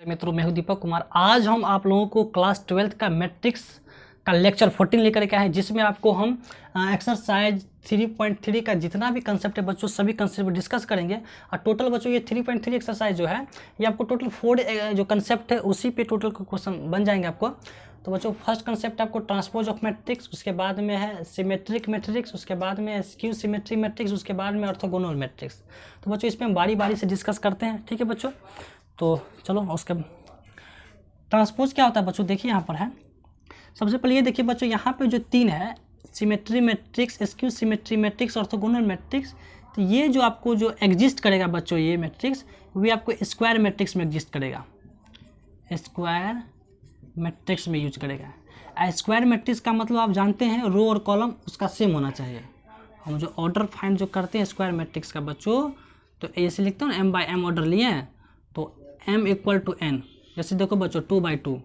मित्रों, मैं हूं दीपक कुमार। आज हम आप लोगों को क्लास 12th का मैट्रिक्स का लेक्चर 14 लेकर के आए हैं, जिसमें आपको हम एक्सरसाइज 3.3 का जितना भी कंसेप्ट है बच्चों, सभी कंसेप्ट डिस्कस करेंगे। और टोटल बच्चों ये 3.3 एक्सरसाइज जो है ये आपको टोटल 4 जो कंसेप्ट है उसी पे टोटल क्वेश्चन बन जाएंगे आपको। तो बच्चों फर्स्ट कंसेप्ट आपको ट्रांसपोज ऑफ मैट्रिक्स, उसके बाद में है सिमेट्रिक मैट्रिक्स, उसके बाद में स्क्यू सिमेट्री मैट्रिक्स, उसके बाद में ऑर्थोगोनल मैट्रिक्स। तो बच्चों इसमें हम बारी बारी से डिस्कस करते हैं, ठीक है बच्चों। तो चलो उसके ट्रांसपोज क्या होता है बच्चों, देखिए यहाँ पर है। सबसे पहले ये देखिए बच्चों, यहाँ पे जो 3 है, symmetry matrix, skew symmetry matrix, orthogonal matrix. तो ये जो आपको जो एग्जिस्ट करेगा बच्चों, ये मैट्रिक्स वो आपको स्क्वायर मैट्रिक्स में एग्जिस्ट करेगा, स्क्वायर मैट्रिक्स में यूज करेगा। स्क्वायर मैट्रिक्स का मतलब आप जानते हैं रो और कॉलम उसका सेम होना चाहिए। हम जो ऑर्डर फाइंड जो करते हैं स्क्वायर मैट्रिक्स का बच्चों, तो ऐसे लिखते हैं ना, m/m ऑर्डर लिए हैं तो m = n। जैसे देखो बच्चों 2/2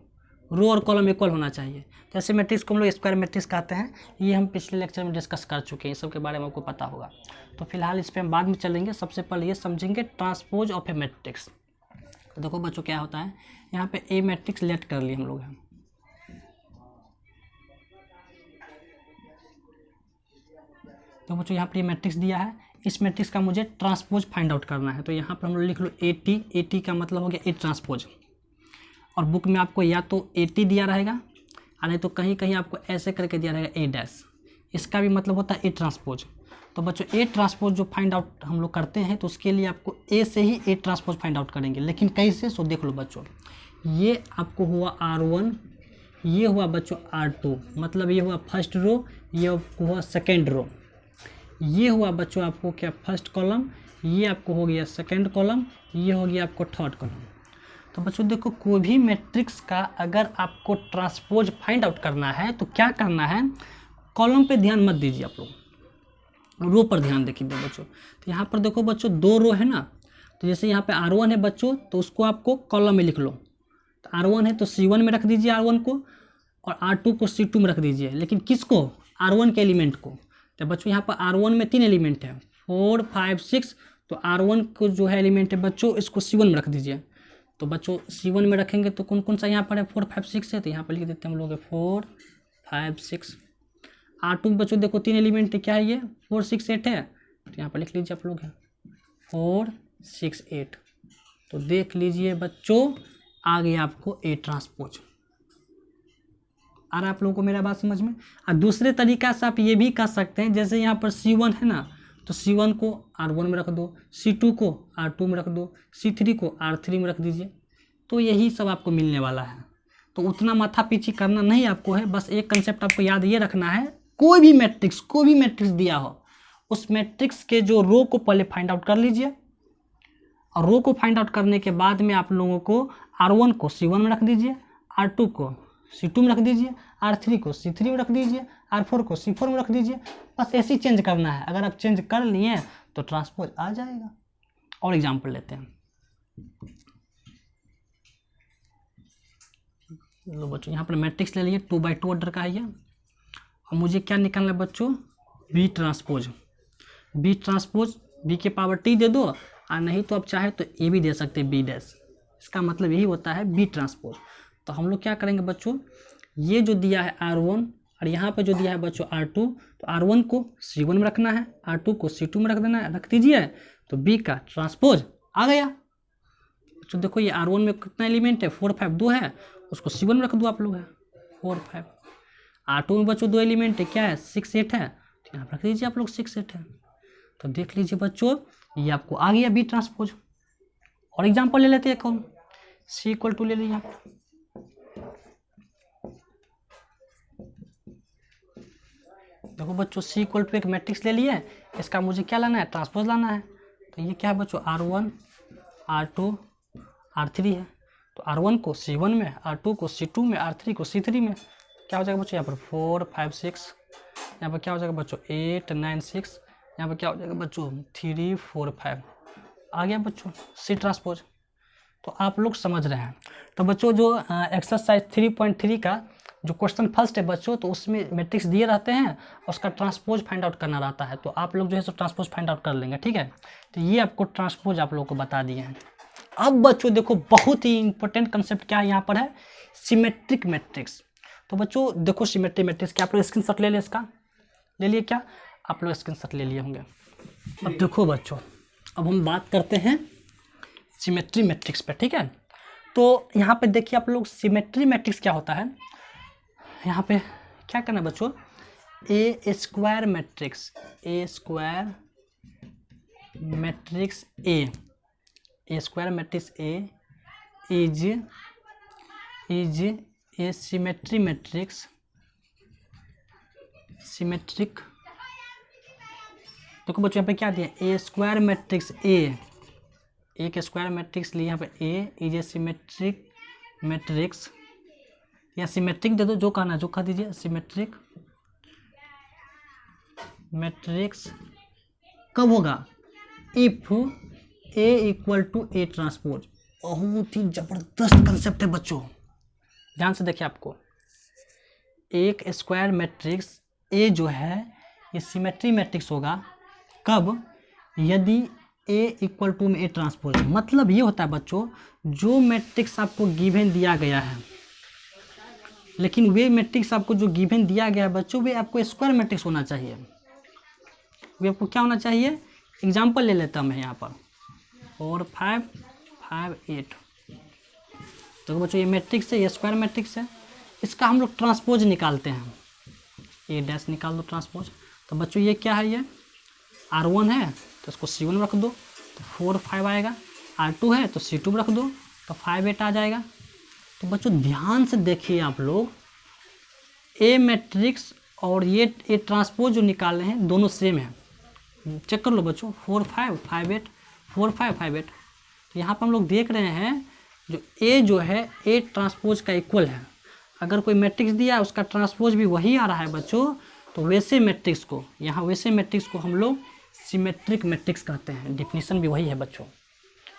रो और कॉलम इक्वल होना चाहिए। तो ऐसे मैट्रिक्स को हम लोग स्क्वायर मैट्रिक्स कहते हैं। ये हम पिछले लेक्चर में डिस्कस कर चुके हैं, सब के बारे में आपको पता होगा। तो फिलहाल इस पर हम बाद में चलेंगे। सबसे पहले ये समझेंगे ट्रांसपोज ऑफ ए मैट्रिक्स। तो देखो बच्चों क्या होता है, यहाँ पे ए मैट्रिक्स लेट कर लिए हम लोग हैं। तो बच्चों यहाँ पर ये मैट्रिक्स दिया है, इस मैट्रिक्स का मुझे ट्रांसपोज फाइंड आउट करना है। तो यहाँ पर हम लोग लिख लो AT। AT का मतलब हो गया ए ट्रांसपोज। और बुक में आपको या तो AT दिया रहेगा और नहीं तो कहीं कहीं आपको ऐसे करके दिया रहेगा A'। इसका भी मतलब होता है ए ट्रांसपोज। तो बच्चों ए ट्रांसपोज जो फाइंड आउट हम लोग करते हैं तो उसके लिए आपको ए से ही ए ट्रांसपोज फाइंड आउट करेंगे। लेकिन कैसे, सो देख लो बच्चों, ये आपको हुआ R1, ये हुआ बच्चों R2, मतलब ये हुआ फर्स्ट रो, ये हुआ सेकेंड रो, ये हुआ बच्चों आपको क्या फर्स्ट कॉलम, ये आपको हो गया सेकेंड कॉलम, ये हो गया आपको थर्ड कॉलम। तो बच्चों देखो, कोई भी मैट्रिक्स का अगर आपको ट्रांसपोज फाइंड आउट करना है तो क्या करना है, कॉलम पे ध्यान मत दीजिए आप लोग, रो पर ध्यान देखिए बच्चों। तो यहाँ पर देखो बच्चों 2 रो है ना, तो जैसे यहाँ पे R1 है बच्चों, तो उसको आपको कॉलम में लिख लो। तो R1 है तो C1 में रख दीजिए R1 को, और R2 को C2 में रख दीजिए। लेकिन किसको, R1 के एलिमेंट को। तो बच्चों यहाँ पर R1 में 3 एलिमेंट है, 4, 5, 6। तो R1 को जो है एलिमेंट है बच्चों, इसको C1 में रख दीजिए। तो बच्चों C1 में रखेंगे तो कौन कौन सा यहाँ पर है, 4, 5, 6 है। तो यहाँ पर लिख देते हैं हम लोग 4, 5, 6। R2 में बच्चों देखो 3 एलिमेंट है, क्या है ये, 4, 6, 8 है। तो यहाँ पर लिख लीजिए आप लोग 4, 6, 8। तो देख लीजिए बच्चों, आ गया आपको ए ट्रांसपोज। आ रहा आप लोगों को मेरा बात समझ में। और दूसरे तरीका से आप ये भी कर सकते हैं, जैसे यहाँ पर C1 है ना, तो C1 को R1 में रख दो, C2 को R2 में रख दो, C3 को R3 में रख दीजिए। तो यही सब आपको मिलने वाला है। तो उतना माथा पीछी करना नहीं आपको है, बस एक कंसेप्ट आपको याद ये रखना है, कोई भी मैट्रिक्स दिया हो, उस मैट्रिक्स के जो रो को पहले फाइंड आउट कर लीजिए। और रो को फाइंड आउट करने के बाद में आप लोगों को R1 को C1 में रख दीजिए, R2 को C2 में रख दीजिए, R3 को C3 में रख दीजिए, R4 को C4 में रख दीजिए। बस ऐसे ही चेंज करना है। अगर आप चेंज कर लिए तो ट्रांसपोज आ जाएगा। और एग्जांपल लेते हैं। लो बच्चों, यहाँ पर मैट्रिक्स ले लिए, 2/2 ऑर्डर का है ये। और मुझे क्या निकालना है बच्चों, B transpose. B transpose B के पावर T दे दो, और नहीं तो आप चाहे तो A भी दे सकते हैं, B'। इसका मतलब यही होता है B ट्रांसपोज। तो हम लोग क्या करेंगे बच्चों, ये जो दिया है R1 और यहाँ पे जो दिया है बच्चों R2, तो R1 को C1 में रखना है, R2 को C2 में रख देना है, रख दीजिए। तो B का ट्रांसपोज आ गया। तो देखो ये R1 में कितना एलिमेंट है, 4, 5, 2 है, उसको C1 में रख दो आप लोग है 4, 5। R2 में बच्चों 2 एलिमेंट है, क्या है, 6, 8 है। तो यहाँ पर रख दीजिए आप लोग 6, 8 है। तो देख लीजिए बच्चों, ये आपको आ गया B ट्रांसपोज। और एग्जाम्पल ले लेते हैं, कौन, C = ले लीजिए आप। देखो बच्चों C = एक मैट्रिक्स ले लिए, इसका मुझे क्या लाना है, ट्रांसपोज लाना है। तो ये क्या है बच्चों, R1, R2, R3 है। तो R1 को C1 में, R2 को C2 में, R3 को C3 में। क्या हो जाएगा बच्चों, यहाँ पर 4, 5, 6, यहाँ पर क्या हो जाएगा बच्चों 8, 9, 6, यहाँ पर क्या हो जाएगा बच्चों 3, 4, 5। आ गया बच्चों C ट्रांसपोज। तो आप लोग समझ रहे हैं। तो बच्चों जो एक्सरसाइज 3.3 का जो क्वेश्चन फर्स्ट है बच्चों, तो उसमें मैट्रिक्स दिए रहते हैं, उसका ट्रांसपोज फाइंड आउट करना रहता है। तो आप लोग जो है सो ट्रांसपोज फाइंड आउट कर लेंगे, ठीक है। तो ये आपको ट्रांसपोज आप लोगों को बता दिए हैं। अब बच्चों देखो बहुत ही इंपॉर्टेंट कंसेप्ट क्या है यहाँ पर है, सिमेट्रिक मैट्रिक्स। तो बच्चों देखो सिमेट्रिक मैट्रिक्स क्या, आप लोग स्क्रीनशॉट ले लिया, इसका ले लिए क्या, आप लोग स्क्रीनशॉट ले लिए होंगे। अब देखो बच्चों, अब हम बात करते हैं सिमेट्री मैट्रिक्स पे, ठीक है। तो यहाँ पे देखिए आप लोग, सिमेट्री मैट्रिक्स क्या होता है, यहाँ पे क्या करना है बच्चों, A square matrix, A square matrix A square matrix A is a symmetry matrix, symmetric. देखो बच्चों यहाँ पे क्या दिया, ए स्क्वायर मैट्रिक्स ए, एक स्क्वायर मैट्रिक्स लिए यहाँ पे ए इज ए सिमेट्रिक मैट्रिक्स, या सिमेट्रिक दे दो, जो कहना जो कह दीजिए, सिमेट्रिक मैट्रिक्स कब होगा, if A equal to A transpose. बहुत ही जबरदस्त कंसेप्ट है बच्चों, ध्यान से देखिए। आपको एक स्क्वायर मैट्रिक्स ए जो है ये सिमेट्री मैट्रिक्स होगा कब, यदि ए इक्वल टू में ए ट्रांसपोज। मतलब ये होता है बच्चों, जो मैट्रिक्स आपको गिवन दिया गया है, लेकिन वे मैट्रिक्स आपको जो गिवन दिया गया है बच्चों, वे आपको स्क्वायर मैट्रिक्स होना चाहिए। वे आपको क्या होना चाहिए, एग्जाम्पल ले लेता हूँ मैं यहाँ पर, 4 5 5 8। तो बच्चों ये मैट्रिक्स है, ये स्क्वायर मैट्रिक्स है, इसका हम लोग ट्रांसपोज निकालते हैं, ए डैश निकाल दो ट्रांसपोज। तो बच्चों ये क्या है, ये R1 है तो इसको C1 रख दो, तो 4 5 आएगा। R2 है तो C2 रख दो, तो 5 8 आ जाएगा। तो बच्चों ध्यान से देखिए आप लोग, ए मैट्रिक्स और ये ए ट्रांसपोज जो निकाल रहे हैं दोनों सेम है, चेक कर लो बच्चों, 4 5 5 8 4 5 5 8। तो यहाँ पर हम लोग देख रहे हैं जो ए जो है ए ट्रांसपोज का इक्वल है। अगर कोई मैट्रिक्स दिया है उसका ट्रांसपोज भी वही आ रहा है बच्चों, तो वैसे मैट्रिक्स को, यहाँ वैसे मैट्रिक्स को हम लोग सिमेट्रिक मैट्रिक्स कहते हैं, डिफिनीशन भी वही है बच्चों।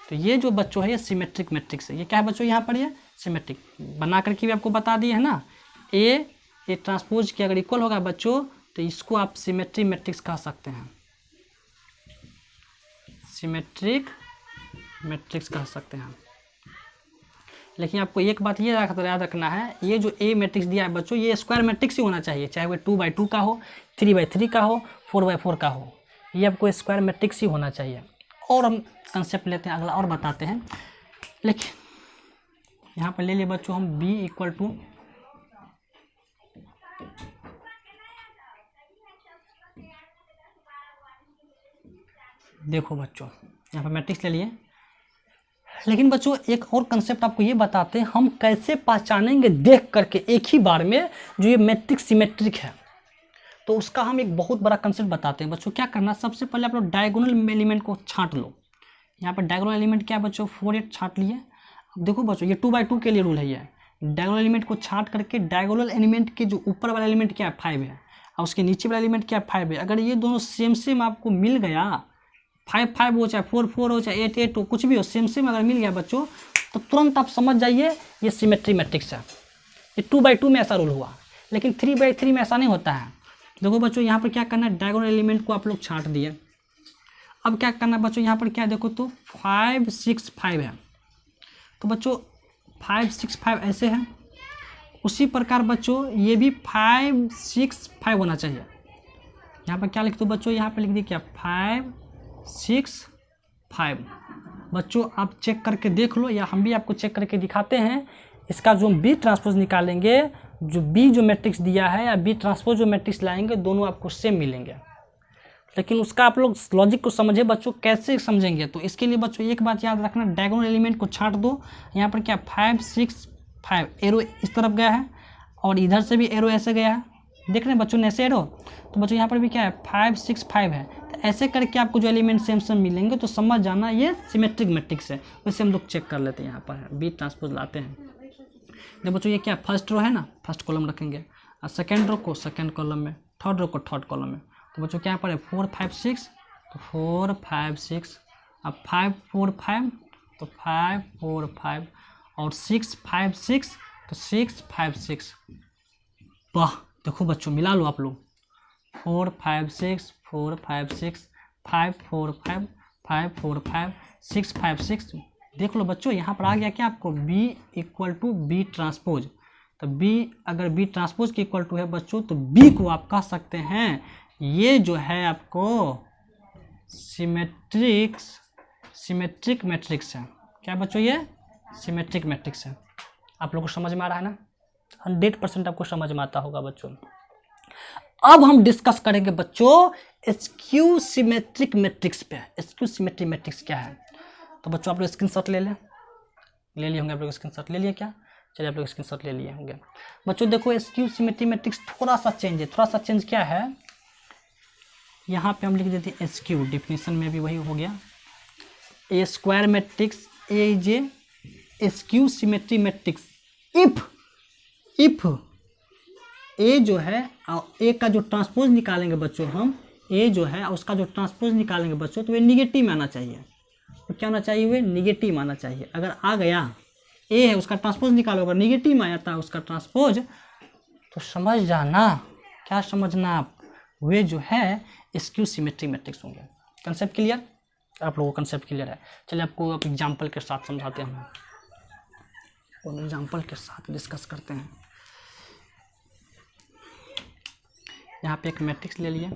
तो ये जो बच्चों है ये सिमेट्रिक मैट्रिक्स है। ये क्या है बच्चों, यहाँ पर ये सिमेट्रिक बना करके भी आपको बता दिए है ना, ए ट्रांसपोज की अगर इक्वल होगा बच्चों तो इसको आप सिमेट्रिक मैट्रिक्स कह सकते हैं, सिमेट्रिक मैट्रिक्स कह सकते हैं। लेकिन आपको एक बात ये याद रखना है, ये जो ए मैट्रिक्स दिया है बच्चों ये स्क्वायर मैट्रिक्स ही होना चाहिए, चाहे वो 2/2 का हो, 3/3 का हो, 4/4 का हो, ये आपको स्क्वायर मैट्रिक्स ही होना चाहिए। और हम कंसेप्ट लेते हैं अगला और बताते हैं। लेकिन यहाँ पर ले लिए बच्चों हम b इक्वल टू, देखो बच्चों यहाँ पर मैट्रिक्स ले लिए। लेकिन बच्चों एक और कंसेप्ट आपको ये बताते हैं, हम कैसे पहचानेंगे देख करके एक ही बार में जो ये मैट्रिक्स सिमेट्रिक है। तो उसका हम एक बहुत बड़ा कंसेप्ट बताते हैं बच्चों। क्या करना, सबसे पहले आप लोग डायगोनल एलिमेंट को छांट लो। यहाँ पर डायगोनल एलिमेंट क्या है बच्चों, 4 8 छांट लिए। अब देखो बच्चों ये 2/2 के लिए रूल है, ये डायगोनल एलिमेंट को छांट करके डायगोनल एलिमेंट के जो ऊपर वाला एलिमेंट क्या है 5 है, और उसके नीचे वाला एलिमेंट क्या है 5 है। अगर ये दोनों सेम आपको मिल गया, 5 5 हो चाहे 4 4 हो चाहे 8 8 हो, कुछ भी हो, सेम अगर मिल गया बच्चों, तो तुरंत आप समझ जाइए ये सिमेट्री मैट्रिक्स है। ये 2/2 में ऐसा रूल हुआ, लेकिन 3/3 में ऐसा नहीं होता है। देखो बच्चों यहाँ पर क्या करना है, डायगोनल एलिमेंट को आप लोग छांट दिए। अब क्या करना है बच्चों, यहाँ पर क्या देखो तो 5 6 5 है, तो बच्चों 5 6 5 ऐसे है। उसी प्रकार बच्चों ये भी 5 6 5 होना चाहिए। यहाँ पर क्या लिख दो बच्चों, यहाँ पर लिख दी क्या 5 6 5। बच्चों आप चेक करके देख लो, या हम भी आपको चेक करके दिखाते हैं। इसका जो हम बी ट्रांसपोज निकालेंगे, जो बी जो मैट्रिक्स दिया है या बी ट्रांसपोज जो मैट्रिक्स लाएंगे, दोनों आपको सेम मिलेंगे। लेकिन उसका आप लोग लॉजिक को समझे बच्चों, कैसे समझेंगे, तो इसके लिए बच्चों एक बात याद रखना, डायगोनल एलिमेंट को छांट दो। यहाँ पर क्या 5 6 5 एरो इस तरफ गया है, और इधर से भी एरो ऐसे गया है, देख रहे हैं बच्चों ऐसे एरो। तो बच्चों यहाँ पर भी क्या है 5 6 5 है। तो ऐसे करके आपको जो एलिमेंट सेम मिलेंगे तो समझ जाना ये सिमेट्रिक मैट्रिक्स है। वैसे हम लोग चेक कर लेते हैं, यहाँ पर बी ट्रांसपोज लाते हैं। देखो बच्चों ये क्या फर्स्ट रो है ना, फर्स्ट कॉलम रखेंगे, और सेकेंड रो को सेकेंड कॉलम में, थर्ड रो को थर्ड कॉलम में। तो बच्चों क्या पर है 4 5 6, तो 4 5 6, अब 5 4 5, तो 5 4 5, और 6 5 6, तो 6 5 6। वाह देखो बच्चों मिला लो आप लोग, 4 5 6 4 5 6 5 4 5 5 4 5 6 5 6। देख लो बच्चों, यहाँ पर आ गया क्या आपको B equal to B transpose. तो B अगर बी ट्रांसपोज के इक्वल टू है बच्चों, तो B को आप कह सकते हैं ये जो है आपको सिमेट्रिक मैट्रिक्स है। क्या बच्चों, ये सिमेट्रिक मैट्रिक्स है। आप लोगों को समझ में आ रहा है ना? 100% आपको समझ में आता होगा बच्चों। अब हम डिस्कस करेंगे बच्चों स्क्यू सिमेट्रिक मैट्रिक्स पे। स्क्यू सिमेट्रिक मैट्रिक्स क्या है? तो बच्चों आप लोग स्क्रीनशॉट ले लिए होंगे। आप लोग स्क्रीनशॉट ले लिए क्या? चलिए आप लोग स्क्रीनशॉट ले लिए होंगे। बच्चों देखो स्क्यू सिमेट्रिक मैट्रिक्स थोड़ा सा चेंज है। थोड़ा सा चेंज क्या है, यहाँ पे हम लिख देते हैं स्क्यू, डिफिनीशन में भी वही हो गया। A square matrix A is a skew symmetric matrix if A जो है ए का जो ट्रांसपोज निकालेंगे बच्चों, हम ए जो है उसका जो ट्रांसपोज निकालेंगे बच्चों, तो वे निगेटिव में आना चाहिए। तो क्या होना चाहिए, वे निगेटिव आना चाहिए। अगर आ गया ए है उसका ट्रांसपोज निकालो, अगर निगेटिव में आया था उसका ट्रांसपोज, तो समझ जाना, क्या समझना आप, वे जो है स्क्यू सिमेट्रिक मैट्रिक्स होंगे। Concept clear? आप लोगों को कंसेप्ट क्लियर है? चलिए आपको अब एग्जाम्पल के साथ समझाते हैं, और एग्जाम्पल के साथ डिस्कस करते हैं। यहाँ पे एक मैट्रिक्स ले लिया,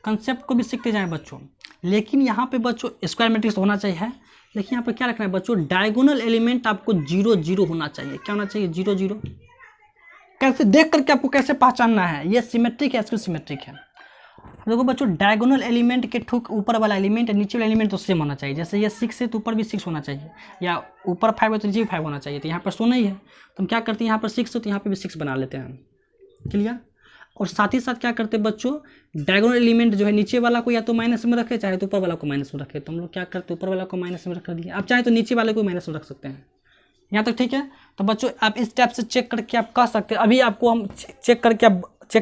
कंसेप्ट को भी सीखते जाएं बच्चों। लेकिन यहाँ पे बच्चों स्क्वायर मैट्रिक्स होना चाहिए, लेकिन यहाँ पे क्या रखना है बच्चों, डायगोनल एलिमेंट आपको 0 0 होना चाहिए। क्या होना चाहिए, 0 0। कैसे देख करके आपको कैसे पहचानना है ये सिमेट्रिक है स्क्यू सिमेट्रिक है? देखो बच्चों, डायगोनल एलिमेंट के ठुक ऊपर वाला एलिमेंट नीचे वाला एलिमेंट तो सेम होना चाहिए। जैसे ये 6 है तो ऊपर भी 6 होना चाहिए, या ऊपर 5 है तो नीचे भी 5 होना चाहिए। तो यहाँ पर 100 नहीं है तो हम क्या करते हैं, यहाँ पर 6 है तो यहाँ पर भी 6 बना लेते हैं। क्लियर? और साथ ही साथ क्या करते हैं बच्चों, डायगोनल एलिमेंट जो है नीचे वाला को या तो माइनस में रखे, चाहे तो ऊपर वाला को माइनस में रखे। तो हम लोग क्या करते हैं, ऊपर वाला को माइनस में रख दिया। आप चाहे तो नीचे वाले को माइनस में रख सकते हैं। यहाँ तक ठीक है? तो बच्चों आप इस टाइप से चेक करके आप कह सकते हैं। अभी आपको हम चेक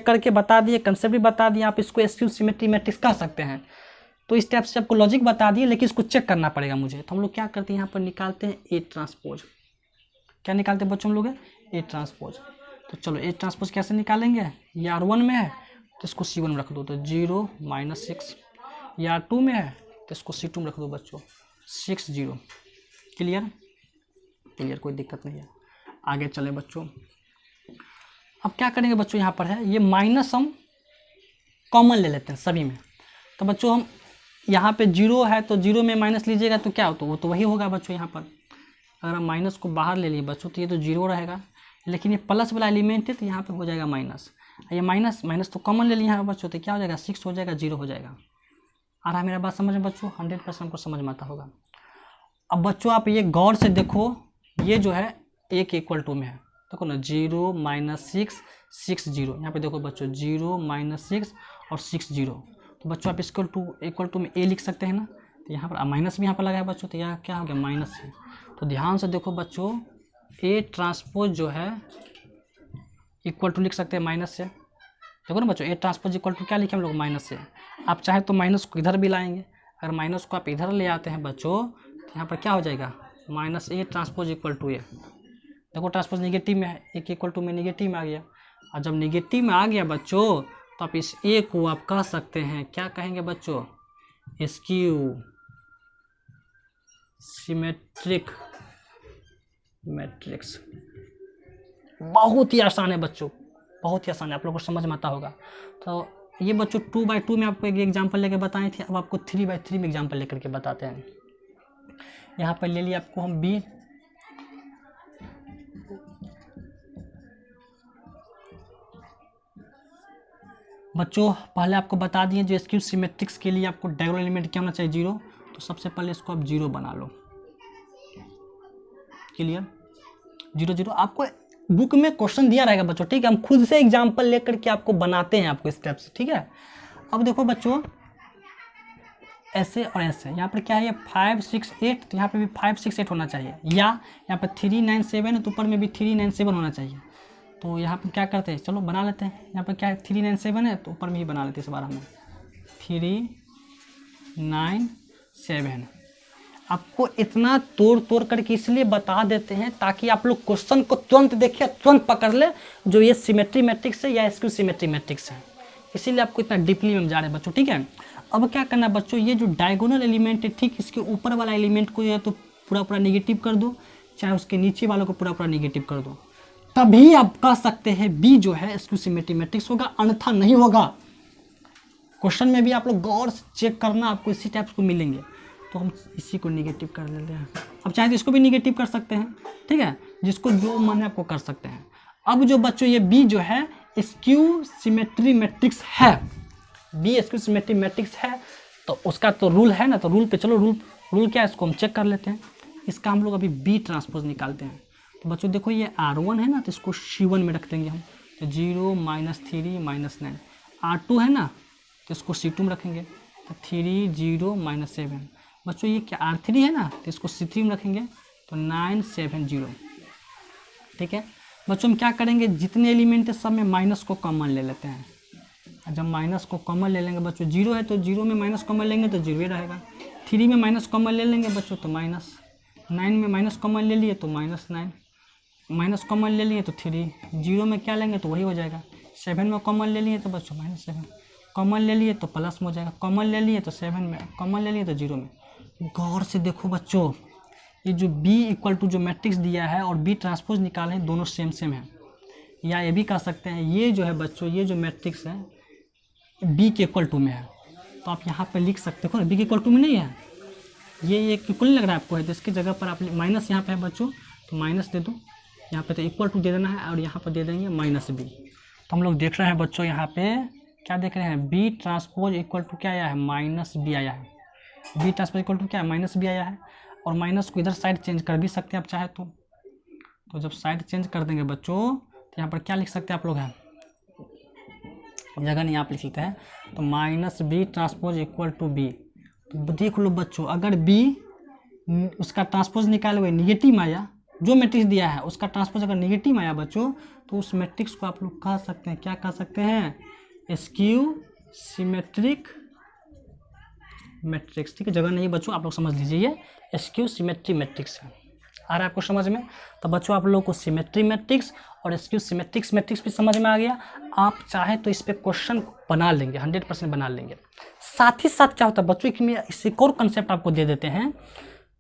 करके बता दिए, कंसेप्ट भी बता दिए, आप इसको स्क्यू सिमेट्रिक मैट्रिक्स कह सकते हैं। तो इस टाइप से आपको लॉजिक बता दिए, लेकिन इसको चेक करना पड़ेगा मुझे। तो हम लोग क्या करते हैं, यहाँ पर निकालते हैं ए ट्रांसपोज। क्या निकालते हैं बच्चों हम लोग, ए ट्रांसपोज। तो चलो ए ट्रांसपोज कैसे निकालेंगे, ये R1 में है तो इसको C1 में रख दो, तो 0 -6। ये R2 में है तो इसको C2 में रख दो बच्चों, 6 0। क्लियर? क्लियर, कोई दिक्कत नहीं है। आगे चले बच्चों। अब क्या करेंगे बच्चों, यहाँ पर है ये माइनस, हम कॉमन ले लेते हैं सभी में। तो बच्चों हम यहाँ पे 0 है तो 0 में माइनस लीजिएगा तो क्या हो, तो वो तो वही होगा बच्चों। यहाँ पर अगर हम माइनस को बाहर ले लिए बच्चों तो ये तो 0 रहेगा, लेकिन ये प्लस वाला एलिमेंट है तो यहाँ पे हो जाएगा माइनस। ये माइनस तो कॉमन ले लिया है बच्चों, तो क्या हो जाएगा, 6 हो जाएगा, 0 हो जाएगा। आ रहा है मेरा बात समझ में बच्चों? 100% को समझ में आता होगा। अब बच्चों आप ये गौर से देखो, ये जो है एक इक्वल टू में है, देखो ना, 0 -6 6 0। यहाँ पे देखो बच्चों 0 -6 और 6 0। तो बच्चों आप इक्वल टू में ए लिख सकते हैं ना। तो यहाँ पर माइनस भी यहाँ पर लगा है बच्चों, तो यहाँ क्या हो गया, माइनस है। तो ध्यान से देखो बच्चों, ए ट्रांसपोज जो है इक्वल टू लिख सकते हैं माइनस से। देखो ना बच्चों, ए ट्रांसपोज इक्वल टू क्या लिखे हम लोग, माइनस से। आप चाहे तो माइनस को इधर भी लाएंगे, अगर माइनस को आप इधर ले आते हैं बच्चों तो यहाँ पर क्या हो जाएगा, -a ट्रांसपोज इक्वल टू ए। देखो ट्रांसपोज निगेटिव में है, एक इक्वल टू में निगेटिव में आ गया। और जब निगेटिव में आ गया बच्चों, तो आप इस ए को आप कह सकते हैं, क्या कहेंगे बच्चों, स्क्यू सिमेट्रिक मैट्रिक्स। बहुत ही आसान है बच्चों, बहुत ही आसान है, आप लोगों को समझ में आता होगा। तो ये बच्चों 2/2 में आपको एक एग्जाम्पल लेकर बताए थे, अब आपको 3/3 में एग्जाम्पल लेकर के बताते हैं। यहाँ पर ले लिया आपको हम बी, बच्चों पहले आपको बता दिए जो स्क्यू सिमेट्रिक्स के लिए आपको डायगोनल एलिमेंट क्या होना चाहिए, 0। तो सबसे पहले इसको आप 0 बना लो। क्लियर? 0 0 आपको बुक में क्वेश्चन दिया रहेगा बच्चों, ठीक है? हम खुद से एग्जाम्पल लेकर के आपको बनाते हैं आपको स्टेप से, ठीक है? अब देखो बच्चों, ऐसे और ऐसे, यहाँ पर क्या है, 5 6 8, तो यहाँ पे भी 5 6 8 होना चाहिए, या यहाँ पर 3 9 7 है तो ऊपर में भी 3 9 7 होना चाहिए। तो यहाँ पर क्या करते हैं, चलो बना लेते हैं। यहाँ पर क्या है, 3 9 7 है तो ऊपर में ही बना लेते हैं इस बार हम 3 9 7। आपको इतना तोड़ करके इसलिए बता देते हैं ताकि आप लोग क्वेश्चन को तुरंत देखिए, तुरंत पकड़ ले जो ये सिमेट्री मैट्रिक्स है या स्क्यू सिमेट्री मैट्रिक्स है। इसीलिए आपको इतना डीपली में जा रहे हैं बच्चों, ठीक है? अब क्या करना है बच्चों, ये जो डायगोनल एलिमेंट है ठीक इसके ऊपर वाला एलिमेंट को या तो पूरा पूरा निगेटिव कर दो, चाहे उसके नीचे वालों को पूरा पूरा निगेटिव कर दो, तभी आप कह सकते हैं बी जो है स्क्यू सिमेट्री मैट्रिक्स होगा, अन्यथा नहीं होगा। क्वेश्चन में भी आप लोग गौर से चेक करना, आपको इसी टाइप्स को मिलेंगे। तो हम इसी को निगेटिव कर लेते हैं, अब चाहे तो इसको भी निगेटिव कर सकते हैं, ठीक है, जिसको जो मन है आपको कर सकते हैं। अब जो बच्चों ये बी जो है स्क्यू सिमेट्री मैट्रिक्स है, बी स्क्यू सिमेट्री मैट्रिक्स है, तो उसका तो रूल है ना, तो रूल पे चलो, रूल क्या है इसको हम चेक कर लेते हैं। इसका हम लोग अभी बी ट्रांसपोज निकालते हैं। तो बच्चों देखो ये R1 है ना, तो इसको C1 में रख देंगे हम, तो 0 -3 -9। R2 है ना, तो इसको C2 में रखेंगे, तो 3 0 -7। बच्चों ये क्या R3 है ना, तो इसको C3 में रखेंगे, तो 9 7 0। ठीक है बच्चों, हम क्या करेंगे, जितने एलिमेंट है सब में माइनस को कॉमन ले लेते हैं। जब माइनस को कॉमन ले लेंगे बच्चों, 0 है तो 0 में माइनस कॉमन लेंगे तो 0 ही रहेगा। 3 में माइनस कॉमन ले लेंगे बच्चों तो माइनस, 9 में माइनस कॉमन ले लिए तो -9, माइनस कॉमन ले लिए तो 3, 0 में क्या लेंगे तो वही हो जाएगा। 7 में कॉमन ले लिए तो बच्चों -7, कॉमन ले लिए तो प्लस में हो जाएगा, कॉमन ले लिए तो 7 में, कॉमन ले लिए तो 0 में। गौर से देखो बच्चों, ये जो B = जो मैट्रिक्स दिया है और B ट्रांसपोज निकाले हैं, दोनों सेम सेम है। या ये भी कह सकते हैं ये जो है बच्चों, ये जो मैट्रिक्स है B के इक्वल में है, तो आप यहाँ पे लिख सकते हो ना, B के इक्वल में नहीं है, ये इक्वल लग रहा है आपको है, तो इसकी जगह पर आप माइनस यहाँ पे है बच्चों, तो माइनस दे दो, यहाँ पे तो इक्वल टू दे देना है, और यहाँ पर दे देंगे -B। तो हम लोग देख रहे हैं बच्चों, यहाँ पे क्या देख रहे हैं, B ट्रांसपोज इक्वल टू क्या आया है, -B आया है। B ट्रांसपोज इक्वल टू क्या है, -B आया है, और माइनस को इधर साइड चेंज कर भी सकते हैं आप चाहे तो जब साइड चेंज कर देंगे बच्चों, तो यहाँ पर क्या लिख सकते हैं आप लोग हैं, जगह नहीं आप लिख सकते हैं, तो -B transpose equal to B। तो देख लो बच्चों, अगर B उसका ट्रांसपोज निकाले हुए निगेटिव आया, जो मैट्रिक्स दिया है उसका ट्रांसपोज अगर निगेटिव आया बच्चों, तो उस मैट्रिक्स को आप लोग कह सकते हैं, क्या कह सकते हैं, स्क्यू सिमेट्रिक मैट्रिक्स। ठीक है, जगह नहीं बच्चों, आप लोग समझ लीजिए, ये स्क्यू सिमेट्री मैट्रिक्स है। आ रहा है आपको समझ में? तो बच्चों आप लोगों को सिमेट्री मैट्रिक्स और स्क्यू सिमेट्रिक्स मैट्रिक्स भी समझ में आ गया। आप चाहे तो इस पे क्वेश्चन बना लेंगे, 100% बना लेंगे। साथ ही साथ क्या होता है बच्चों, कि इससे एक और कंसेप्ट आपको दे देते हैं,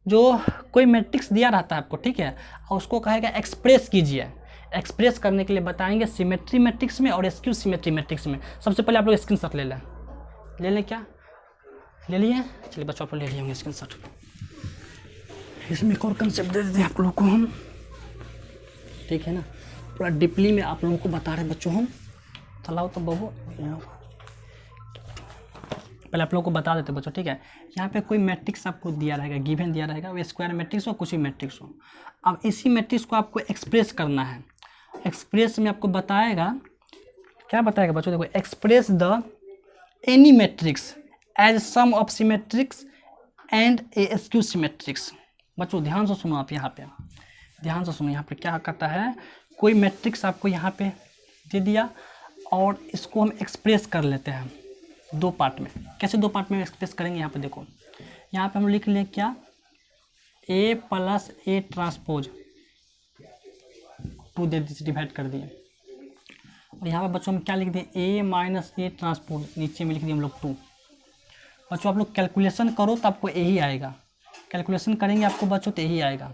जो कोई मैट्रिक्स दिया रहता है आपको, ठीक है, और उसको कहेगा एक्सप्रेस कीजिए। एक्सप्रेस करने के लिए बताएंगे सिमेट्री मैट्रिक्स में और स्क्यू सिमेट्री मैट्रिक्स में। सबसे पहले आप लोग स्क्रीनशॉट ले लें क्या ले लिए? चलिए बच्चों आप लोग ले लिए होंगे स्क्रीनशॉट। इसमें एक और कंसेप्ट दे देते हैं आप लोगों को हम, ठीक है ना, पूरा डीपली में आप लोगों को बता रहे हैं बच्चों हम। चलाओ तो बबू, पहले आप लोगों को बता देते बच्चों, ठीक है। यहाँ पे कोई मैट्रिक्स आपको दिया रहेगा, गिवन दिया रहेगा, वो स्क्वायर मैट्रिक्स हो, कुछ भी मैट्रिक्स हो। अब इसी मैट्रिक्स को आपको एक्सप्रेस करना है। एक्सप्रेस में आपको बताएगा, क्या बताएगा बच्चों, देखो, express the any matrix as sum of symmetrics and a skew symmetrics. बच्चों ध्यान से सुनो, आप यहाँ पे ध्यान से सुनो, यहाँ पे क्या करता है, कोई मैट्रिक्स आपको यहाँ पे दे दिया और इसको हम एक्सप्रेस कर लेते हैं 2 पार्ट में। कैसे 2 पार्ट में एक्सप्रेस करेंगे, यहाँ पे देखो, यहाँ पे हम लिख लें क्या, A + A ट्रांसपोज 2 दे दीजिए, डिवाइड कर दिए, और यहाँ पे बच्चों हम क्या लिख दिए, A - A ट्रांसपोज, नीचे में लिख दिए हम लोग 2। बच्चों आप लोग कैलकुलेशन करो तो आपको यही आएगा, कैलकुलेशन करेंगे आपको बच्चों तो यही आएगा,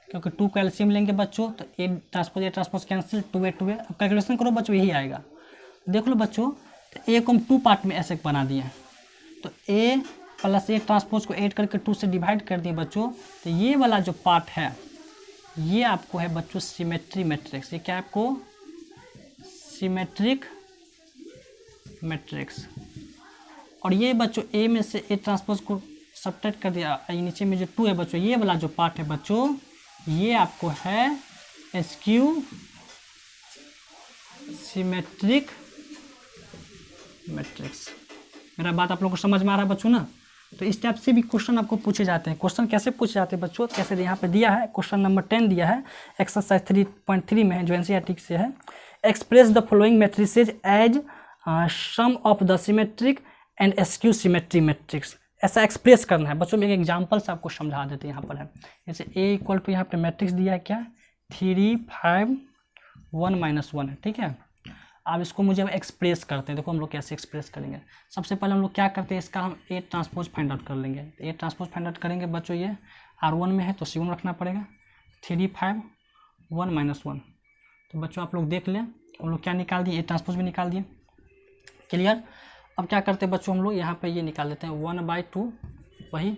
क्योंकि 2 का एलसीएम लेंगे बच्चों तो A transpose cancel, 2A 2A। अब कैलकुलेशन करो बच्चों, यही आएगा। देख लो बच्चों, तो A को हम 2 पार्ट में ऐसे बना दिए, तो A + A ट्रांसपोज को ऐड करके 2 से डिवाइड कर दिए बच्चों। तो ये वाला जो पार्ट है ये आपको है बच्चों सिमेट्री मैट्रिक्स। ये क्या है आपको, सिमेट्रिक मैट्रिक्स। और ये बच्चों A में से A ट्रांसपोज को सब्ट्रैक्ट कर दिया, नीचे में जो 2 है बच्चों, ये वाला जो पार्ट है बच्चों, ये आपको है स्क्यू सिमेट्रिक मैट्रिक्स। मेरा बात आप लोगों को समझ में आ रहा है बच्चों ना? तो इस टाइप से भी क्वेश्चन आपको पूछे जाते हैं। क्वेश्चन कैसे पूछे जाते हैं बच्चों, कैसे यहाँ पे दिया है, क्वेश्चन नंबर 10 दिया है, एक्सरसाइज 3.3 में है, जो एनसीईआरटी से है। Express the following matrices as sum of the symmetric and skew symmetry matrix. ऐसा एक्सप्रेस करना है बच्चों। में एक एग्जाम्पल से आपको समझा देते हैं। यहाँ पर है जैसे A = यहाँ पे मैट्रिक्स दिया है क्या, 3 5 1 - 1 है, ठीक है। अब इसको मुझे एक्सप्रेस करते हैं। देखो हम लोग कैसे एक्सप्रेस करेंगे। सबसे पहले हम लोग क्या करते हैं, इसका हम ए ट्रांसपोज फाइंड आउट कर लेंगे। ए ट्रांसपोज फाइंड आउट करेंगे बच्चों, ये R1 में है तो C1 रखना पड़ेगा। 3 5 1 -1। तो बच्चों आप लोग देख लें, हम लोग क्या निकाल दिए, ए ट्रांसपोज भी निकाल दिए। क्लियर। अब क्या करते हैं बच्चों, हम लोग यहाँ पे ये निकाल लेते हैं 1/2 वही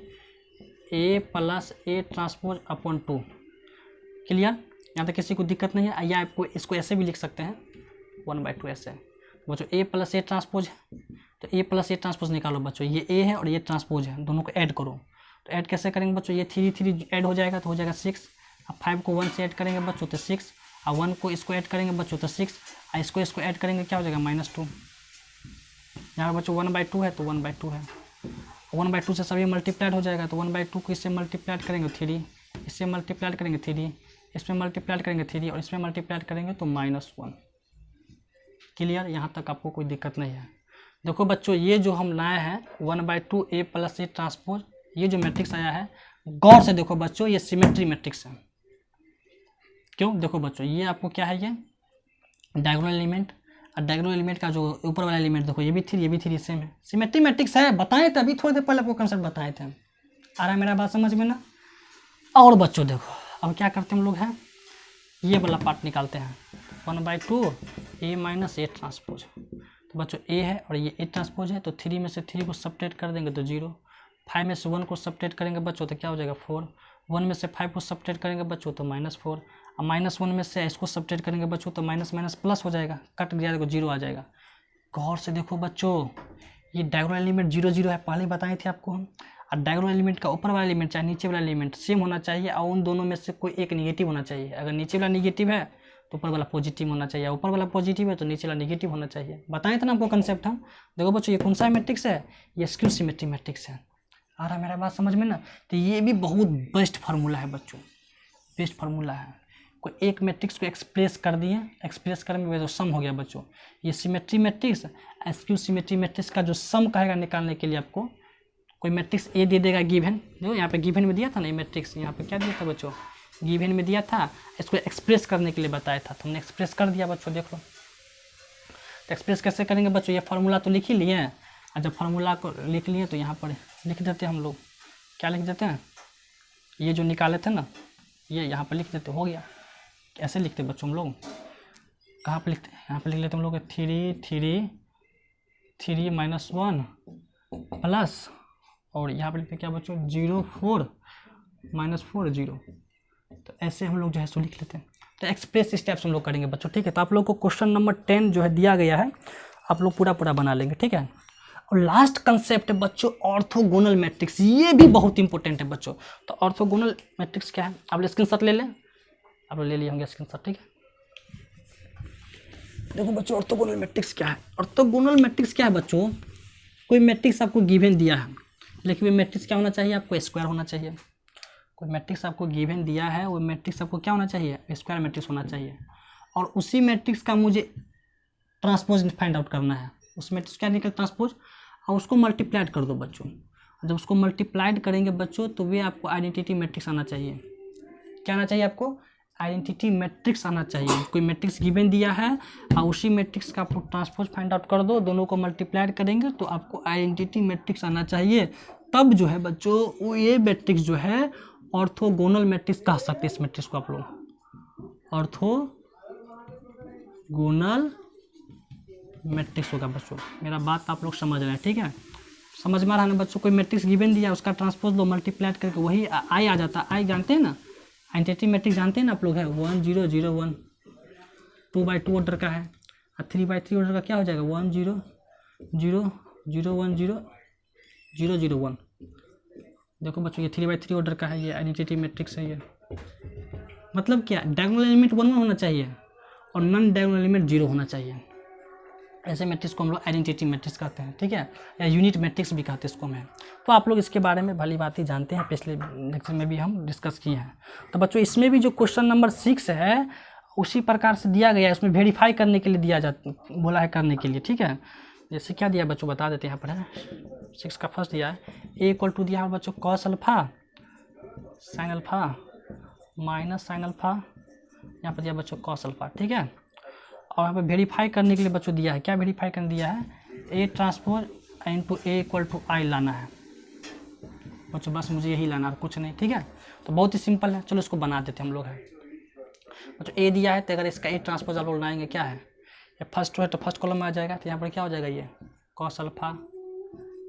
A + A transpose upon 2। Clear. यहाँ तक किसी को दिक्कत नहीं है, या आपको इसको ऐसे भी लिख सकते हैं 1/2 ऐसे। बच्चों A + A ट्रांसपोज है तो A + A ट्रांसपोज निकालो बच्चों। ये A है और ये ट्रांसपोज है, दोनों को ऐड करो। तो ऐड कैसे करेंगे बच्चों, ये 3 3 ऐड हो जाएगा तो हो जाएगा 6। अब 5 को 1 से ऐड करेंगे बच्चों तो 6, और 1 को इसको ऐड करेंगे बच्चों तो 6, और इसको ऐड करेंगे क्या हो जाएगा -2। यहाँ बच्चों 1/2 है तो 1/2 है, 1/2 से सभी मल्टीप्लाइड हो जाएगा। तो 1/2 को इससे मल्टीप्लाइड करेंगे 3, इससे मल्टीप्लाइड करेंगे 3, इसमें मल्टीप्लाइड करेंगे 3 और इसमें मल्टीप्लाइड करेंगे तो -1। क्लियर। यहाँ तक आपको कोई दिक्कत नहीं है। देखो बच्चों ये जो हम लाए हैं 1/2 A + A ट्रांसपोज, ये जो मैट्रिक्स आया है, गौर से देखो बच्चों, ये सिमेट्री मैट्रिक्स है। क्यों, देखो बच्चों ये आपको क्या है, ये डायगोनल एलिमेंट, और डायगोनल एलिमेंट का जो ऊपर वाला एलिमेंट देखो ये भी 3 सेम है, सिमेट्री मैट्रिक्स है। बताए थे अभी थोड़ी देर पहले आपको कंसेप्ट बताए थे। आ रहा है मेरा बात समझ में ना। और बच्चों देखो अब क्या करते हैं हम लोग हैं, ये वाला पार्ट निकालते हैं 1/2 A - A ट्रांसपोज। तो बच्चों A है और ये A ट्रांसपोज है, तो 3 में से 3 को सब्ट्रैक्ट कर देंगे तो 0, 5 में से 1 को सब्ट्रैक्ट करेंगे बच्चों तो क्या हो जाएगा 4, 1 में से 5 को सब्ट्रैक्ट करेंगे बच्चों तो -4, और -1 में से इसको सब्ट्रैक्ट करेंगे बच्चों तो माइनस प्लस हो जाएगा, कट गया देखो 0 आ जाएगा। गौर से देखो बच्चों, ये डायगोनल एलिमेंट 0 0 है, पहले बताए थे आपको हम। और डायगोनल एलिमेंट का ऊपर वाला एलिमेंट चाहे नीचे वाला एलिमेंट सेम होना चाहिए, और उन दोनों में से कोई एक निगेटिव होना चाहिए। अगर नीचे वाला निगेटिव है तो ऊपर वाला पॉजिटिव होना चाहिए, ऊपर वाला पॉजिटिव है तो नीचे वाला निगेटिव होना चाहिए। बताए थे ना आपको कंसेप्ट हम। देखो बच्चों ये कौन सा मैट्रिक्स है, ये स्क्यू सिमेट्री मैट्रिक्स है। आ रहा मेरा बात समझ में ना। तो ये भी बहुत बेस्ट फार्मूला है बच्चों, बेस्ट फार्मूला है। कोई एक मैट्रिक्स को एक्सप्रेस कर दिए, एक्सप्रेस करने में तो सम हो गया बच्चों। ये symmetry matrix, skew symmetry matrix का जो सम कहेगा निकालने के लिए आपको कोई मैट्रिक्स ए दे देगा गिवन। देखो यहाँ पे गिवन में दिया था ना ये मैट्रिक्स, यहाँ पे क्या दिया था बच्चों, गिवन में दिया था। इसको एक्सप्रेस करने के लिए बताया था, तो हमने एक्सप्रेस कर दिया बच्चों। देख लो तो एक्सप्रेस कैसे करेंगे बच्चों, ये फार्मूला तो लिख ही लिए, और जब फार्मूला को लिख लिए तो यहाँ पर लिख देते हैं हम लोग। क्या लिख देते हैं, ये जो निकाले थे ना ये यहाँ पर लिख देते, हो गया। कैसे लिखते बच्चों हम लोग, कहाँ पर लिखते हैं, यहाँ पर लिख लेते हम लोग 3 3 3 -1 प्लस, और यहाँ पर लिखते क्या बच्चों 0 4 -4 0। तो ऐसे हम लोग जो है सो लिख लेते हैं। तो एक्सप्रेस स्टेप्स हम लोग करेंगे बच्चों, ठीक है। तो आप लोग को क्वेश्चन नंबर 10 जो है दिया गया है, आप लोग पूरा बना लेंगे, ठीक है। और लास्ट कंसेप्ट है बच्चों ऑर्थोगोनल मैट्रिक्स, ये भी बहुत इंपॉर्टेंट है बच्चों। तो ऑर्थोगोनल मैट्रिक्स क्या है, आप लोग स्क्रीनशॉट ले लें, आप लोग ले लिए होंगे स्क्रीनशॉट, ठीक है। देखो बच्चों ऑर्थोगोनल मैट्रिक्स क्या है। ऑर्थोगोनल मैट्रिक्स क्या है बच्चों, कोई मैट्रिक्स आपको गिवन दिया है, लेकिन वो मैट्रिक्स क्या होना चाहिए, आपको स्क्वायर होना चाहिए। कोई मैट्रिक्स आपको गिवन दिया है, वो मैट्रिक्स आपको क्या होना चाहिए, स्क्वायर मैट्रिक्स होना चाहिए। और उसी मैट्रिक्स का मुझे ट्रांसपोज फाइंड आउट करना है। उस मैट्रिक्स क्या निकल ट्रांसपोज, और उसको मल्टीप्लाइड कर दो बच्चों। जब उसको मल्टीप्लाइड करेंगे बच्चों तो वे आपको आइडेंटिटी मैट्रिक्स आना चाहिए। क्या आना चाहिए आपको, आइडेंटिटी मैट्रिक्स आना चाहिए। कोई मैट्रिक्स गिवन दिया है और उसी मैट्रिक्स का आप ट्रांसपोज फाइंड आउट कर दो, दोनों को मल्टीप्लाइड करेंगे तो आपको आइडेंटिटी मैट्रिक्स आना चाहिए। तब जो है बच्चों वो ये मैट्रिक्स जो है ऑर्थोगोनल मैट्रिक्स कह सकते हैं। इस मैट्रिक्स को आप लोग ऑर्थोगोनल मैट्रिक्स होगा बच्चों। मेरा बात आप लोग समझ रहे हैं, ठीक है। समझ में आ रहा है ना बच्चों। कोई मैट्रिक्स गिवन दिया उसका ट्रांसपोज लो, मल्टीप्लाइड करके वही आई आ जाता है। आई जानते हैं ना, आइडेंटिटी मैट्रिक्स जानते हैं ना आप लोग, है 1 0 0 1, 2/2 ऑर्डर का है। और 3/3 ऑर्डर का क्या हो जाएगा 1 0 0 0 1 0 0 0 1। देखो बच्चों ये 3/3 ऑर्डर का है, ये आइडेंटिटी मैट्रिक्स है। ये मतलब क्या, डायगोनल एलिमेंट 1 1 होना चाहिए और नॉन डायगोनल एलिमेंट 0 होना चाहिए। ऐसे मैट्रिक्स को हम लोग आइडेंटिटी मैट्रिक्स कहते हैं, ठीक है, या यूनिट मैट्रिक्स भी कहते हैं इसको मैं। तो आप लोग इसके बारे में भली बात ही जानते हैं, पिछले लेक्चर में भी हम डिस्कस किए हैं। तो बच्चों इसमें भी जो क्वेश्चन नंबर 6 है उसी प्रकार से दिया गया है, उसमें वेरीफाई करने के लिए दिया जाता, बोला है करने के लिए, ठीक है। जैसे क्या दिया बच्चों बता देते हैं, यहाँ पर है 6 का फर्स्ट दिया है A = दिया है बच्चों cos alpha sin alpha minus sin alpha, यहाँ पर दिया बच्चों cos अल्फा, ठीक है। और यहाँ पे वेरीफाई करने के लिए बच्चों दिया है, क्या वेरीफाई करने दिया है, A transpose into A equal to I लाना है बच्चों, बस मुझे यही लाना है, कुछ नहीं, ठीक है। तो बहुत ही सिंपल है, चलो इसको बना देते हम लोग है बच्चों। ए दिया है तो अगर इसका ए ट्रांसपोज आप लोग लाएंगे क्या है, ये फर्स्ट है तो फर्स्ट कॉलम में आ जाएगा, तो यहाँ पर क्या हो जाएगा, ये कॉस अल्फा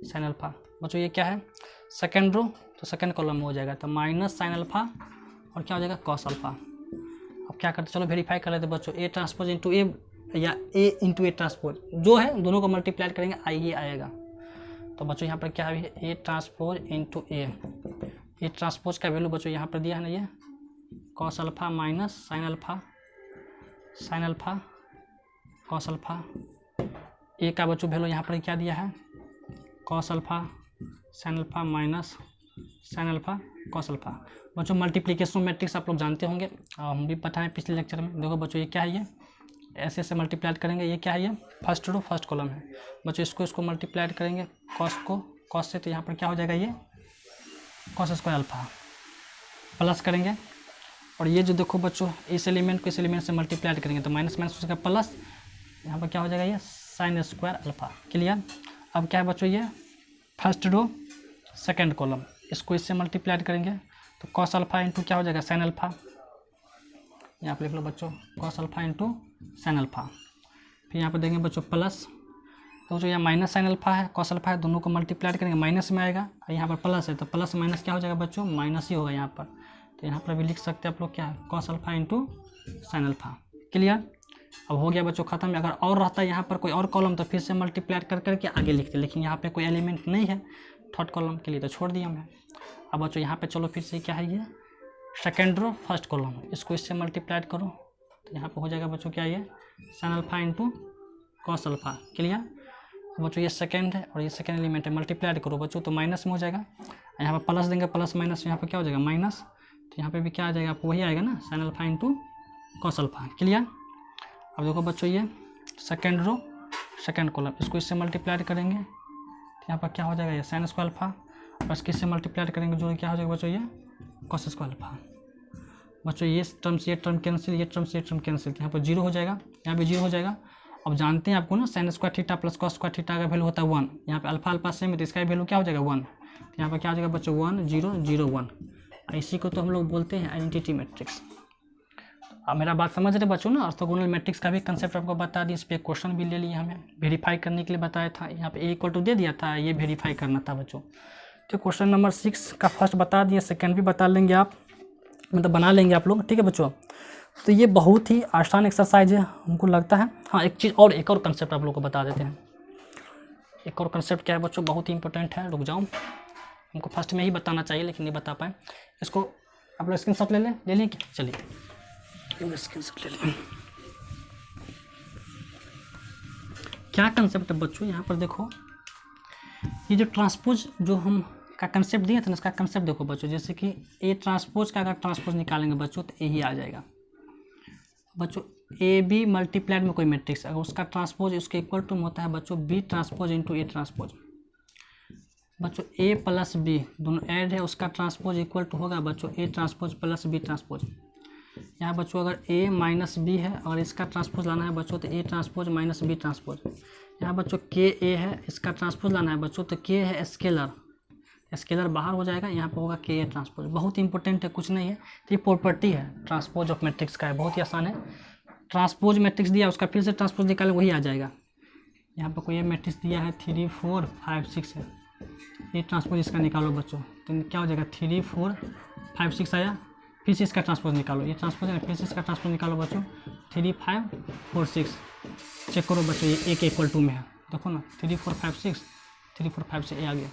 साइन अल्फा। बच्चों ये क्या है, सेकेंड रो, तो सेकेंड कॉलम में हो जाएगा, तो माइनस साइन अल्फा और क्या हो जाएगा, कॉस अल्फा। अब क्या करते, चलो वेरीफाई कर लेते बच्चों, ए ट्रांसपोज इंटू ए या ए इंटू ए ट्रांसपोज जो है, दोनों को मल्टीप्लाई करेंगे आई ये आएगा। तो बच्चों यहाँ पर क्या है, A transpose into A transpose का वैल्यू बच्चों यहाँ पर दिया है ना, ये cos alpha minus sine alpha cos alpha. A का बच्चों वैल्यू यहाँ पर क्या दिया है, cos alpha sine alpha minus sine alpha cos alpha. बच्चों मल्टीप्लिकेशन मैट्रिक्स आप लोग जानते होंगे, हम भी पढ़ाएं पिछले लेक्चर में। देखो बच्चों ये क्या है, ये ऐसे ऐसे मल्टीप्लाई करेंगे, ये क्या है, ये फर्स्ट रो फर्स्ट कॉलम है बच्चों, इसको मल्टीप्लाई करेंगे कॉस से, तो यहाँ पर क्या हो जाएगा, ये कॉस स्क्वायर अल्फा प्लस करेंगे, और ये जो देखो बच्चों इस एलिमेंट को इस एलिमेंट से मल्टीप्लाई करेंगे तो माइनस माइनस उसका प्लस, यहाँ पर क्या हो जाएगा, ये साइन स्क्वायर अल्फा। क्लियर। अब क्या है बच्चों, ये फर्स्ट रो सेकेंड कॉलम, इसको इससे मल्टीप्लाई करेंगे तो कॉस अल्फा इंटू क्या हो जाएगा, साइन अल्फा। यहाँ पर लिख लो बच्चों, cos alpha into sine alpha. फिर यहाँ पर देंगे बच्चों प्लस, तो जो यहाँ माइनस साइन अल्फा है कॉस अल्फा है, दोनों को मल्टीप्लाई करेंगे माइनस में आएगा, और यहाँ पर प्लस है तो प्लस माइनस क्या हो जाएगा बच्चों, माइनस ही होगा यहाँ पर। तो यहाँ पर भी लिख सकते हैं आप लोग क्या है, cos alpha into sine alpha. Clear. अब हो गया बच्चों खत्म। अगर और रहता है यहाँ पर कोई और कॉलम तो फिर से मल्टीप्लाई कर करके आगे लिखते, लेकिन यहाँ पे कोई एलिमेंट नहीं है थर्ड कॉलम के लिए तो छोड़ दिया मैं। अब बच्चों यहाँ पे चलो फिर से क्या है, ये सेकेंड रो फर्स्ट कॉलम, इसको इससे मल्टीप्लाई करो तो यहाँ पे हो जाएगा बच्चों क्या, ये sine alpha into cos alpha. Clear. बच्चों ये सेकेंड है और ये सेकेंड एलिमेंट है, मल्टीप्लाई करो बच्चों तो माइनस में हो जाएगा, यहाँ पर प्लस देंगे, प्लस माइनस यहाँ पर क्या हो जाएगा माइनस, तो यहाँ पे भी क्या आ जाएगा आपको वही आएगा ना, sine alpha into cos alpha. Clear. अब देखो बच्चों ये सेकेंड रो सेकेंड कॉलम, इसको इससे मल्टीप्लाई करेंगे तो यहाँ पर क्या हो जाएगा, ये साइन स्क्वायर अल्फा, और इसके इससे मल्टीप्लाई करेंगे जो क्या हो जाएगा बच्चों, ये कॉस स्क्वायर अल्फा। बच्चों ये टर्म से ये टर्म कैंसिल, ये टर्म से ये टर्म कैंसिल, यहाँ पर जीरो हो जाएगा, यहाँ पे जीरो हो जाएगा। अब जानते हैं आपको ना sine square theta plus cos square theta का वैल्यू होता है 1, यहाँ पे अल्फा अल्फा सेम है तो इसका वैल्यू क्या हो जाएगा 1, तो यहाँ पर क्या हो जाएगा बच्चों 1 0 0 1। इसी को तो हम लोग बोलते हैं आइडेंटिटी मैट्रिक्स। अब मेरा बात समझ रहे बच्चों ना, ऑर्थोगोनल मैट्रिक्स का भी कंसेप्ट आपको बता दी, इस पर क्वेश्चन भी ले लिया हमें, वेरीफाई करने के लिए बताया था, यहाँ पे ए इक्वल टू दे दिया था, ये वेरीफाई करना था बच्चों। तो क्वेश्चन नंबर 6 का फर्स्ट बता दिए, सेकेंड भी बता लेंगे आप, मतलब बना लेंगे आप लोग, ठीक है बच्चों। तो ये बहुत ही आसान एक्सरसाइज है हमको लगता है। हाँ एक चीज़ और, एक और कंसेप्ट आप लोग को बता देते हैं। एक और कंसेप्ट क्या है बच्चों, बहुत ही इंपॉर्टेंट है, रुक जाओ, हमको फर्स्ट में ही बताना चाहिए लेकिन नहीं बता पाए। इसको आप लोग स्क्रीनशॉट ले लें क्या, चलिए स्क्रीनशॉट ले लें। क्या कंसेप्ट है बच्चों, यहाँ पर देखो ये जो ट्रांसपोज जो हम का कंसेप्ट दिया था ना, इसका कंसेप्ट देखो बच्चों, जैसे कि ए ट्रांसपोज का अगर ट्रांसपोज निकालेंगे बच्चों तो ए ही आ जाएगा बच्चों। ए बी मल्टीप्लाइड में कोई मैट्रिक्स अगर उसका ट्रांसपोज उसके इक्वल टू होता है बच्चों B transpose into A transpose. बच्चों ए प्लस बी दोनों ऐड है, उसका ट्रांसपोज इक्वल टू होगा बच्चों A transpose plus B transpose. यहाँ बच्चों अगर ए माइनस बी है और इसका ट्रांसपोज लाना है बच्चों तो A transpose minus B transpose. यहाँ बच्चों के ए है, इसका ट्रांसपोज लाना है बच्चों तो के है स्केलर, स्केलर बाहर हो जाएगा, यहाँ पर होगा के ए ट्रांसपोज। बहुत इंपॉर्टेंट है, कुछ नहीं है, तो ये प्रॉपर्टी है ट्रांसपोज ऑफ मैट्रिक्स का है, बहुत ही आसान है। ट्रांसपोज मैट्रिक्स दिया उसका फिर से ट्रांसपोज निकाले वही आ जाएगा। यहाँ पर कोई मैट्रिक्स दिया है 3 4 5 6 है, ये ट्रांसपोज इसका निकालो बच्चों तो क्या हो जाएगा 3 4 5 6 आया, फिर से इसका ट्रांसपोज निकालो, ये ट्रांसपोज है फिर से इसका ट्रांसपोज निकालो बच्चों 3 5 4 6। चेक करो बच्चों ये ए के इक्वल टू में है, देखो ना 3 4 5 6 3 4 5 से ए आ गया।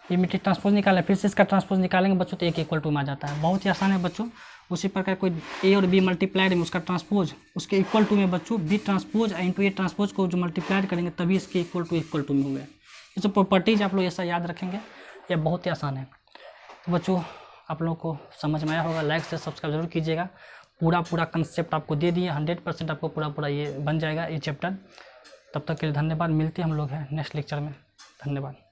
ये मैट्रिक्स ट्रांसपोज निकाला, फिर से इसका ट्रांसपोज निकालेंगे बच्चों तो ए के इक्वल टू में आ जाता है। बहुत ही आसान है बच्चों। उसी प्रकार कोई ए और बी मल्टीप्लाइड में उसका ट्रांसपोज उसके इक्वल टू में बच्चों B transpose into A transpose को जो मल्टीप्लाइड करेंगे तभी इसके इक्वल टू में हो गया। ये सब प्रॉपर्टीज आप लोग ऐसा याद रखेंगे, ये बहुत ही आसान है। तो बच्चों आप लोगों को समझ में आया होगा, लाइक से सब्सक्राइब जरूर कीजिएगा। पूरा कंसेप्ट आपको दे दिए, 100% आपको पूरा ये बन जाएगा ये चैप्टर। तब तक के लिए धन्यवाद, मिलते हैं हम लोग हैं नेक्स्ट लेक्चर में, धन्यवाद।